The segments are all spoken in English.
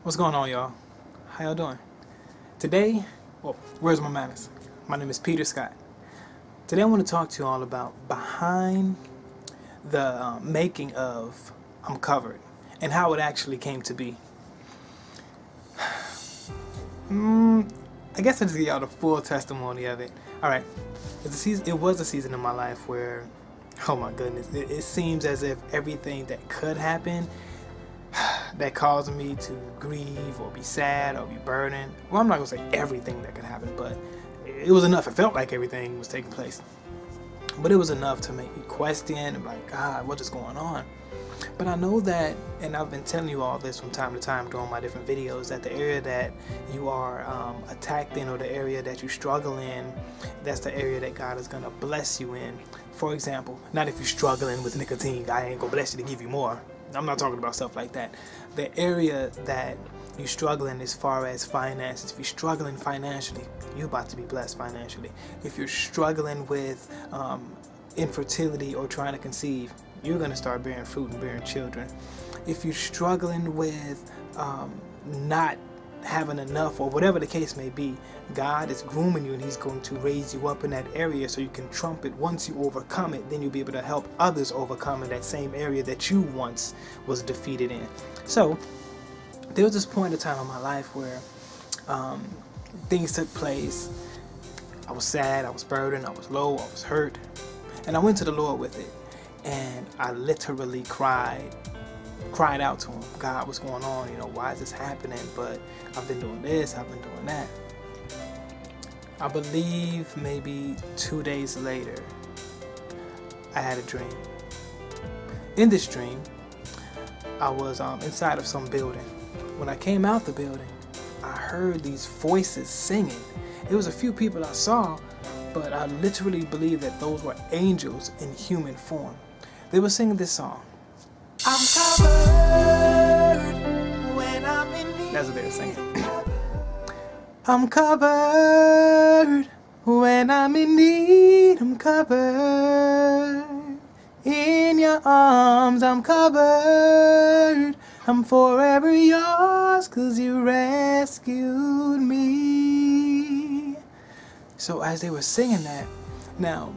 What's going on, y'all? How y'all doing? Today, well, where's my manners? My name is Peter Scott. Today I want to talk to you all about behind the making of I'm Covered and how it actually came to be. I guess I'll just give y'all the full testimony of it. Alright, it was a season in my life where, oh my goodness, it seems as if everything that could happen that caused me to grieve or be sad or be burdened. Well, I'm not going to say everything that could happen, but it was enough. It felt like everything was taking place. But it was enough to make me question, like, God, what is going on? But I know that, and I've been telling you all this from time to time during my different videos, that the area that you are attacked in or the area that you struggle in, that's the area that God is going to bless you in. For example, not if you're struggling with nicotine, I ain't going to bless you to give you more. I'm not talking about stuff like that. The area that you're struggling as far as finances, if you're struggling financially, you're about to be blessed financially. If you're struggling with infertility or trying to conceive, you're going to start bearing fruit and bearing children. If you're struggling with not having enough or whatever the case may be, God is grooming you and He's going to raise you up in that area so you can trump it. Once you overcome it, then you'll be able to help others overcome in that same area that you once was defeated in. So there was this point in time in my life where things took place. I was sad, I was burdened, I was low, I was hurt, and I went to the Lord with it, and I literally cried out to Him. God, what's going on? You know, why is this happening? But I've been doing this, I've been doing that. I believe maybe 2 days later, I had a dream. In this dream, I was inside of some building. When I came out the building, I heard these voices singing. It was a few people I saw, but I literally believe that those were angels in human form. They were singing this song. I'm covered when I'm in need. That's what they were singing. I'm covered when I'm in need. I'm covered in your arms. I'm covered. I'm forever yours 'cause you rescued me. So as they were singing that, now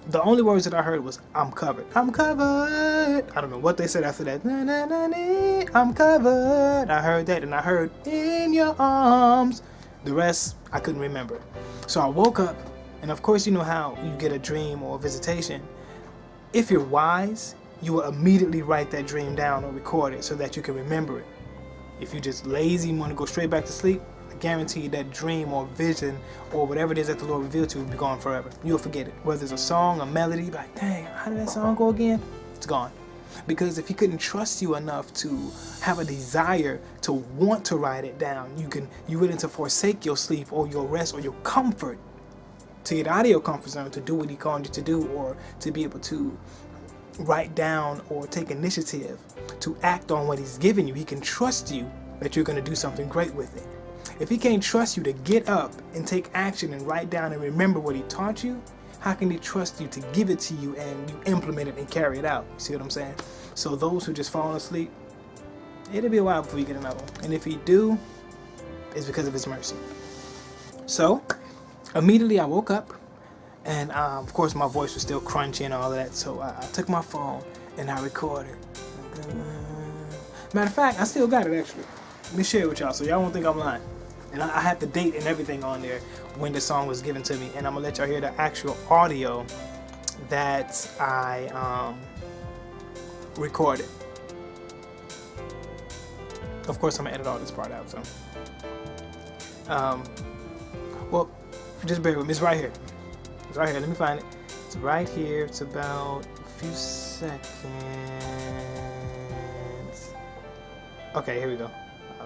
the only words that I heard was I'm covered. I'm covered. I don't know what they said after that. Na, na, na, na, I'm covered. I heard that, and I heard in your arms. The rest I couldn't remember. So I woke up, and of course you know how you get a dream or a visitation. If you're wise, you will immediately write that dream down or record it so that you can remember it. If you're just lazy and want to go straight back to sleep, I guarantee you that dream or vision or whatever it is that the Lord revealed to you will be gone forever. You'll forget it. Whether it's a song, a melody, like, dang, how did that song go again? It's gone. Because if He couldn't trust you enough to have a desire to want to write it down, you're willing to forsake your sleep or your rest or your comfort to get out of your comfort zone to do what He called you to do, or to be able to write down or take initiative to act on what He's given you. He can trust you that you're going to do something great with it. If He can't trust you to get up and take action and write down and remember what He taught you, how can He trust you to give it to you and you implement it and carry it out? You see what I'm saying? So those who just fall asleep, it'll be a while before you get another one. And if you do, it's because of His mercy. So immediately I woke up, and of course my voice was still crunchy and all of that. So I took my phone and I recorded. Matter of fact, I still got it actually. Let me share it with y'all so y'all won't think I'm lying. And I have the date and everything on there when the song was given to me. And I'm going to let y'all hear the actual audio that I recorded. Of course, I'm going to edit all this part out. So, well, just bear with me. It's right here. It's right here. Let me find it. It's right here. It's about a few seconds. Okay, here we go. I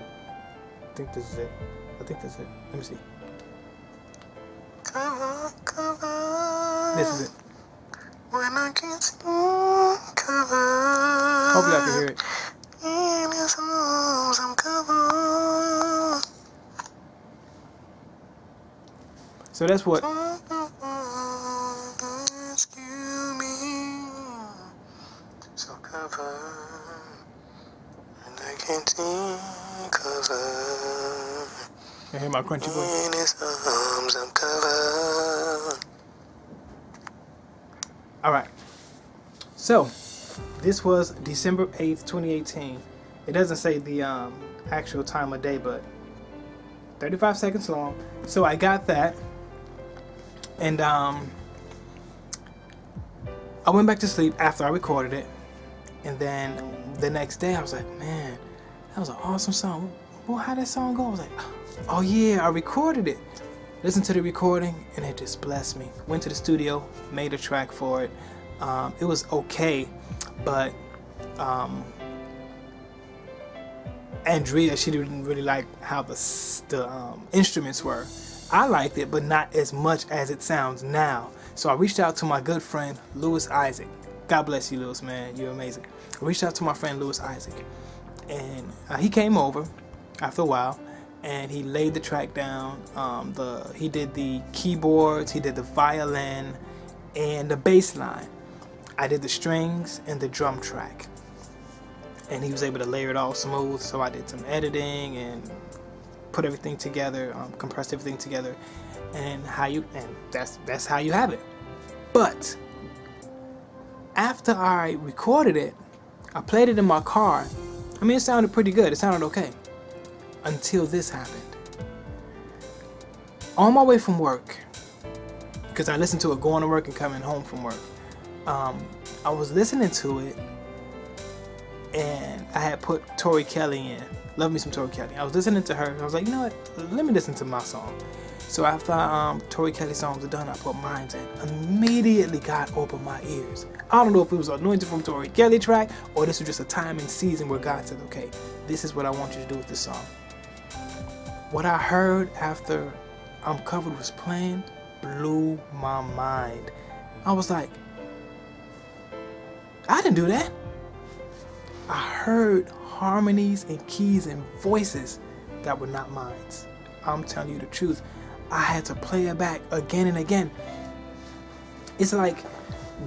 think this is it. Let me see. Cover, cover. This is it. When I can't see, cover. Hopefully I can hear it. In His arms, I'm covered. So that's what. Rescue me. So covered. And I can't see. covered. I hear my crunchy voice. In his arms, I'm covered. Alright. So, this was December 8th, 2018. It doesn't say the actual time of day, but 35 seconds long. So I got that. And I went back to sleep after I recorded it. And then the next day I was like, man, that was an awesome song. Well, how'd that song go? I was like, oh yeah, I recorded it. Listened to the recording and it just blessed me. Went to the studio, made a track for it. It was okay, but Andrea, she didn't really like how the instruments were. I liked it, but not as much as it sounds now. So I reached out to my good friend, Louis Isaac. God bless you, Louis, man. You're amazing. I reached out to my friend, Louis Isaac. And he came over after a while, and he laid the track down. He did the keyboards, he did the violin, and the bass line. I did the strings and the drum track. And he was able to layer it all smooth, so I did some editing and put everything together, compressed everything together, and that's how you have it. But after I recorded it, I played it in my car. I mean, it sounded pretty good. It sounded okay until this happened. On my way from work, because I listened to it going to work and coming home from work, I was listening to it. And I had put Tori Kelly in. Love me some Tori Kelly. I was listening to her. I was like, you know what? Let me listen to my song. So after Tori Kelly's songs were done, I put mine in. Immediately God opened my ears. I don't know if it was anointed from Tori Kelly track or this was just a time and season where God said, okay, this is what I want you to do with this song. What I heard after I'm Covered was playing blew my mind. I was like, I didn't do that. I heard harmonies and keys and voices that were not mine. I'm telling you the truth. I had to play it back again and again. It's like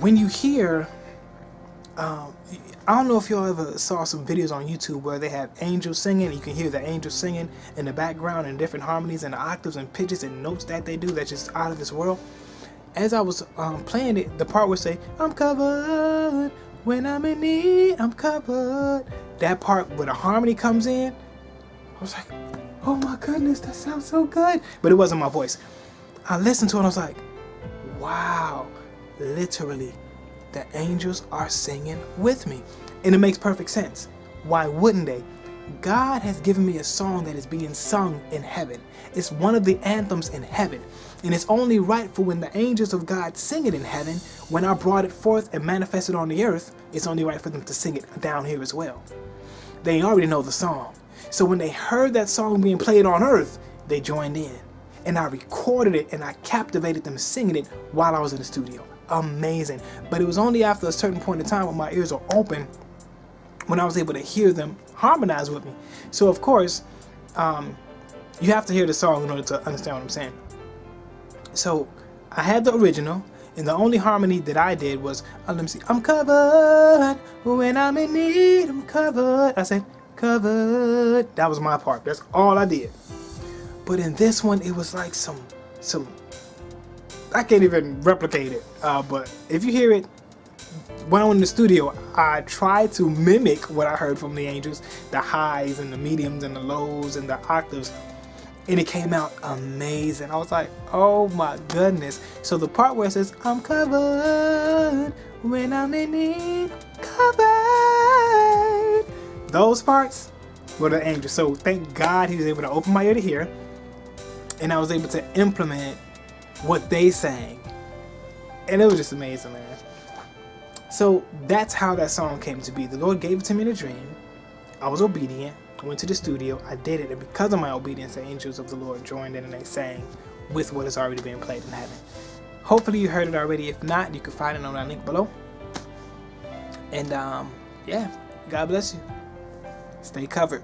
when you hear, I don't know if y'all ever saw some videos on YouTube where they have angels singing, and you can hear the angels singing in the background in different harmonies and octaves and pitches and notes that they do that's just out of this world. As I was playing it, the part would say, I'm covered. When I'm in need, I'm covered. That part where the harmony comes in, I was like, oh my goodness, that sounds so good. But it wasn't my voice. I listened to it and I was like, wow, literally, the angels are singing with me. And it makes perfect sense. Why wouldn't they? God has given me a song that is being sung in heaven. It's one of the anthems in heaven. And it's only right for when the angels of God sing it in heaven, when I brought it forth and manifested on the earth, it's only right for them to sing it down here as well. They already know the song. So when they heard that song being played on earth, they joined in. And I recorded it and I captivated them singing it while I was in the studio. Amazing. But it was only after a certain point in time when my ears were open when I was able to hear them harmonize with me. So of course, you have to hear the song in order to understand what I'm saying. So I had the original, and the only harmony that I did was, let me see, I'm covered when I'm in need, I'm covered. I said, covered. That was my part. That's all I did. But in this one, it was like some, I can't even replicate it. But if you hear it, when I went in the studio, I tried to mimic what I heard from the angels, the highs and the mediums and the lows and the octaves. And it came out amazing. I was like, oh my goodness. So the part where it says, I'm covered when I'm in need, covered. Those parts were the angels. So thank God he was able to open my ear to hear. And I was able to implement what they sang. And it was just amazing, man. So that's how that song came to be. The Lord gave it to me in a dream. I was obedient. I went to the studio, I did it, and because of my obedience, the angels of the Lord joined in and they sang with what is already being played in heaven. Hopefully you heard it already. If not, you can find it on that link below. And yeah, God bless you. Stay covered.